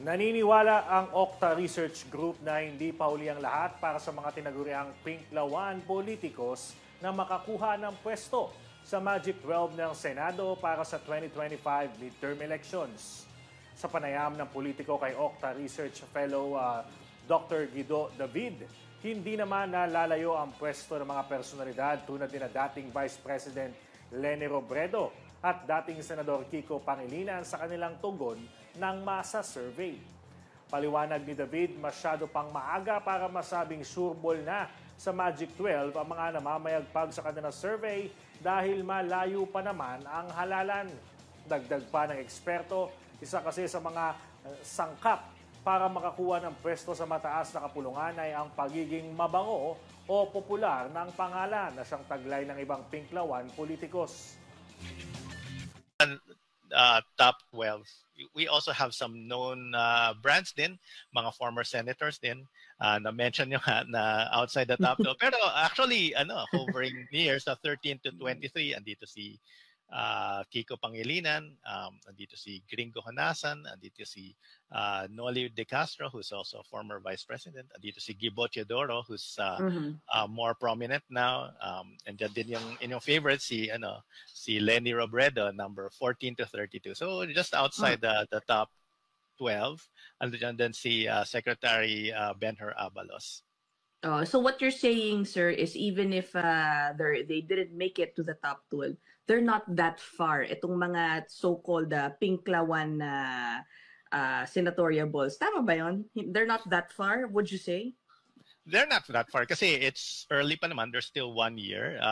Naniniwala ang Okta Research Group na hindi pa huli ang lahat para sa mga tinaguriang pinklawan politikos na makakuha ng pwesto sa Magic 12 ng Senado para sa 2025 midterm elections. Sa panayam ng politiko kay Okta Research Fellow Dr. Guido David, hindi naman nalalayo ang pwesto ng mga personalidad tulad ni dating Vice President Leni Robredo at dating Senador Kiko Pangilinan sa kanilang tugon ng masa survey. Paliwanag ni David, masyado pang maaga para masabing sureball na sa Magic 12 ang mga namamayagpag sa kanilang survey dahil malayo pa naman ang halalan. Dagdag pa ng eksperto, isa kasi sa mga sangkap para makakuha ng pwesto sa mataas na kapulungan ay ang pagiging mabango o popular ng pangalan na siyang taglay ng ibang pinklawan politikos. Top 12. We also have some known brands din, mga former senators din, na-mention nyo na outside the top 12. Pero actually, hovering near sa 13 to 23, andito si Kiko Pangilinan, andito si Gringo Honasan, andito si Noli De Castro, who's also a former vice president, andito si Gibo Teodoro, who's more prominent now, and dyan din yung inyong favorite, si Leni Robredo, number 14 to 32. So just outside the top 12, and then si Secretary Benhur Abalos. So what you're saying, sir, is even if they didn't make it to the top 12, they're not that far. Itong mga so-called pinklawan na senatorial balls. Tama ba yun? They're not that far, would you say? They're not that far kasi it's early pa naman. There's still 1 year.